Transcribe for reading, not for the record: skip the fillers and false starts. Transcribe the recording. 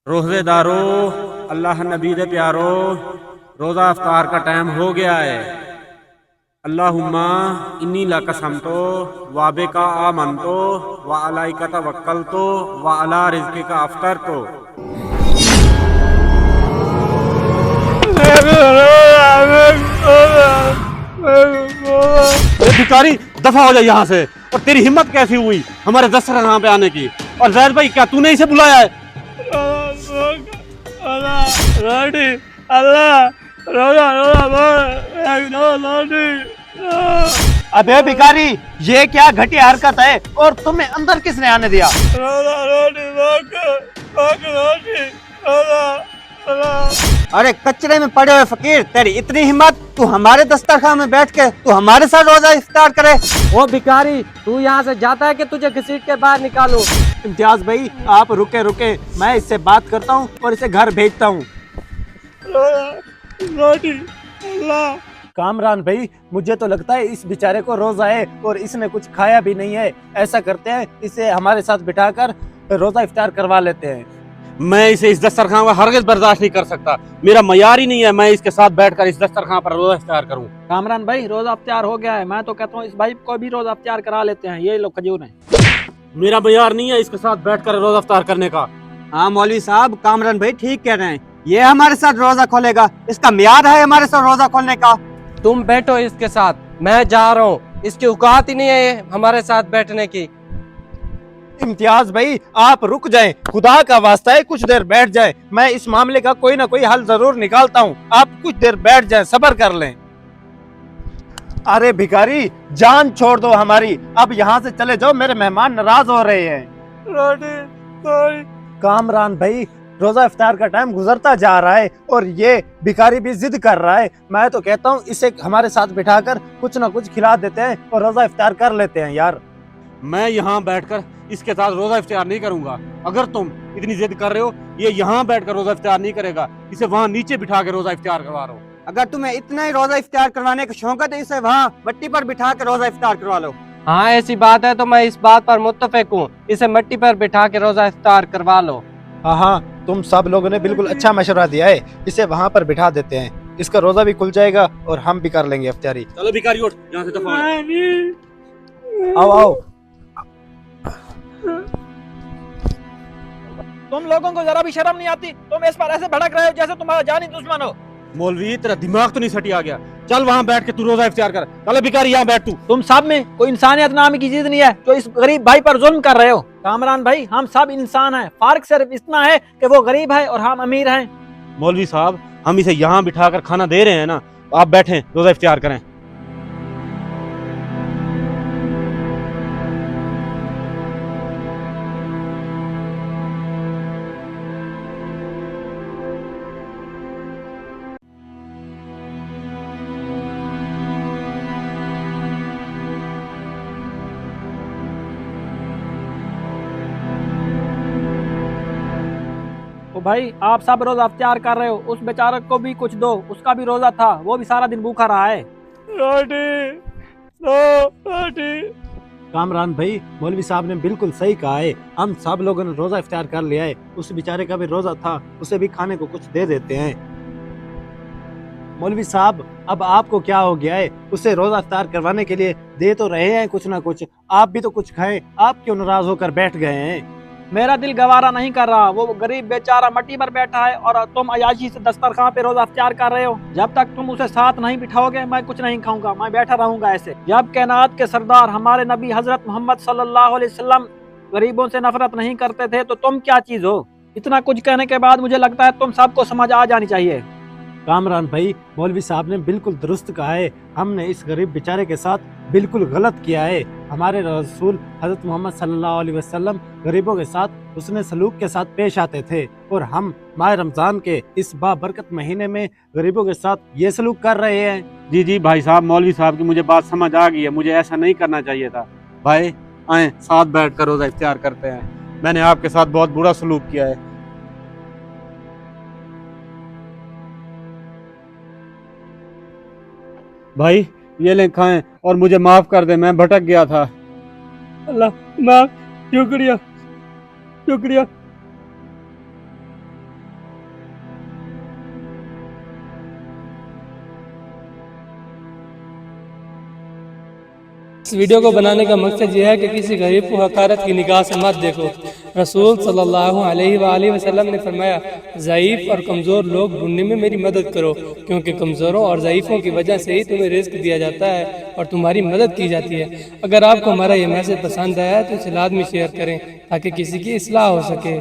روزے دارو، اللہ نبی دے پیارو، روزہ افطار کا ٹائم ہو گیا ہے۔ اللہم انی لقسمتو وابک آمنتو وعلیک توکلتو وعلی رزقک افطرتو۔ بھکاری دفع ہو جائے یہاں سے، اور تیری ہمت کیسی ہوئی ہمارے دسترخوان پہ آنے کی؟ اور زید بھائی کیا تو نے اسے بلایا ہے؟ ابے بھکاری، یہ کیا گھٹیا حرکت ہے اور تمہیں اندر کس نے آنے دیا؟ ارے کچرے میں پڑے ہوئے فقیر، تیری اتنی ہمت تو ہمارے دسترخوان میں بیٹھ کے تو ہمارے ساتھ روزہ افطار کرے؟ وہ بھکاری، تو یہاں سے جاتا ہے کہ تجھے گھسیٹ کے باہر نکالوں؟ امتیاز بھائی آپ رکے رکے، میں اس سے بات کرتا ہوں اور اسے گھر بھیجتا ہوں۔ کامران بھائی، مجھے تو لگتا ہے اس بیچارے کو روزہ ہے اور اس نے کچھ کھایا بھی نہیں ہے۔ ایسا کرتے ہیں، اسے ہمارے ساتھ بٹھا کر روزہ افطار کروا لیتے ہیں۔ میں اسے اس دسترخوان کو ہرگز برداشت نہیں کر سکتا، میرا معیار ہی نہیں ہے میں اس کے ساتھ بیٹھ کر اس دسترخوان پر روزہ افطار کروں۔ کامران بھائی، روزہ افطار ہو گیا ہے، میں تو کہتا ہوں اس بھائی کو بھی روزہ افطار کرا لیتے ہیں، یہ لوگ کھجور ہیں۔ میرا معیار نہیں ہے اس کے ساتھ بیٹھ کر روزہ افطار کرنے کا۔ ہاں مولوی صاحب، کامران بھائی ٹھیک کہہ رہے ہیں، یہ ہمارے ساتھ روزہ کھولے گا، اس کا معیار ہے ہمارے ساتھ روزہ کھولنے کا۔ تم بیٹھو اس کے ساتھ، میں جا رہا ہوں، اس کی اوقات ہی نہیں ہے ہمارے ساتھ بیٹھنے کی۔ امتیاز بھائی آپ رک جائیں، خدا کا واسطہ ہے کچھ دیر بیٹھ جائیں، میں اس معاملے کا کوئی نہ کوئی حل ضرور نکالتا ہوں، آپ کچھ دیر بیٹھ جائیں، صبر کر لیں۔ ارے بھکاری، جان چھوڑ دو ہماری، اب یہاں سے چلے جاؤ، میرے مہمان ناراض ہو رہے ہیں۔ کامران بھائی، روزہ افطار کا ٹائم گزرتا جا رہا ہے اور یہ بھکاری بھی ضد کر رہا ہے، میں تو کہتا ہوں اسے ہمارے ساتھ بٹھا کر کچھ نہ کچھ کھلا دیتے ہیں اور روزہ افطار کر لیتے ہیں یار۔ میں یہاں بیٹھ کر اس کے ساتھ روزہ افطار نہیں کروں گا۔ اگر تم اتنی ضد کر رہے ہو، یہ یہاں بیٹھ کر روزہ افطار نہیں کرے گا، اسے وہاں نیچے بٹھا کے روزہ افطار کروا رہا ہوں۔ اگر تمہیں اتنا ہی روزہ افطار کروانے کا شوق ہے تو اسے وہاں مٹی پر بٹھا کے روزہ افطار کروا لو۔ ہاں ایسی بات ہے تو میں اس بات پر متفق ہوں، اسے مٹی پر بٹھا کے روزہ افطار کروا لو۔ ہاں ہاں، تم سب لوگوں نے بالکل اچھا مشورہ دیا ہے، اسے وہاں پر بٹھا دیتے ہیں، اس کا روزہ بھی کھل جائے گا اور ہم بھی کر لیں گے افطاری۔ چلو بھکاری اٹھ یہاں سے دفع ہو۔ آؤ آؤ۔ تم لوگوں کو ذرا بھی شرم نہیں آتی؟ تم اس پر ایسے بھڑک رہے ہو جیسے تمہارا جانی دشمن ہو۔ مولوی تیرا دماغ تو نہیں سٹی آ گیا؟ چل وہاں بیٹھ کے تو روزہ افطار کر۔ چلو بھکاری یہاں بیٹھ تو۔ تم سب میں کوئی انسانیت نام کی چیز نہیں ہے جو اس غریب بھائی پر ظلم کر رہے ہو۔ کامران بھائی، ہم سب انسان ہیں، فرق صرف اتنا ہے کہ وہ غریب ہے اور ہم امیر ہیں۔ مولوی صاحب، ہم اسے یہاں بٹھا کر کھانا دے رہے ہیں نا، آپ بیٹھیں روزہ افطار کریں۔ تو بھائی آپ سب روزہ افطار کر رہے ہو، اس بیچارے کو بھی کچھ دو، اس کا بھی روزہ تھا، وہ بھی سارا دن بھوکا رہا ہے۔ کامران بھائی، مولوی صاحب نے بالکل صحیح کہا ہے، ہم سب لوگوں نے روزہ افطار کر لیا ہے، اس بیچارے کا بھی روزہ تھا، اسے بھی کھانے کو کچھ دے دیتے ہیں۔ مولوی صاحب، اب آپ کو کیا ہو گیا ہے؟ اسے روزہ افطار کروانے کے لیے دے تو رہے ہیں کچھ نہ کچھ، آپ بھی تو کچھ کھائیں، آپ کیوں ناراض ہو کر بیٹھ گئے ہیں؟ میرا دل گوارا نہیں کر رہا، وہ غریب بیچارہ مٹی پر بیٹھا ہے اور تم عیاشی سے دسترخوان پہ روزہ افطار کر رہے ہو۔ جب تک تم اسے ساتھ نہیں بٹھاؤ گے میں کچھ نہیں کھاؤں گا، میں بیٹھا رہوں گا ایسے۔ جب کائنات کے سردار ہمارے نبی حضرت محمد صلی اللہ علیہ وسلم غریبوں سے نفرت نہیں کرتے تھے تو تم کیا چیز ہو؟ اتنا کچھ کہنے کے بعد مجھے لگتا ہے تم سب کو سمجھ آ جانی چاہیے۔ کامران بھائی، مولوی صاحب نے بالکل درست کہا ہے، ہم نے اس غریب بیچارے کے ساتھ بالکل غلط کیا ہے۔ ہمارے رسول حضرت محمد صلی اللہ علیہ وسلم غریبوں کے ساتھ حسن سلوک کے ساتھ پیش آتے تھے، اور ہم ماہ رمضان کے اس بابرکت مہینے میں غریبوں کے ساتھ یہ سلوک کر رہے ہیں۔ جی بھائی صاحب، مولوی صاحب کی مجھے بات سمجھ آ گئی ہے، مجھے ایسا نہیں کرنا چاہیے تھا۔ بھائی آئیں ساتھ بیٹھ کر روزہ افطار کرتے ہیں، میں نے آپ کے ساتھ بہت برا سلوک کیا ہے۔ بھائی یہ لیں کھائیں اور مجھے معاف کر دیں، میں بھٹک گیا تھا۔ اللہ معاف، شکریہ شکریہ۔ اس ویڈیو کو بنانے کا مقصد یہ ہے کہ کسی غریب کو حقارت کی نگاہ سے مت دیکھو۔ رسول صلی اللہ علیہ وآلہ وسلم نے فرمایا، ضعیف اور کمزور لوگ ڈھونڈنے میں میری مدد کرو، کیونکہ کمزوروں اور ضعیفوں کی وجہ سے ہی تمہیں رزق دیا جاتا ہے اور تمہاری مدد کی جاتی ہے۔ اگر آپ کو ہمارا یہ میسج پسند آیا تو اسے لازمی شیئر کریں تاکہ کسی کی اصلاح ہو سکے۔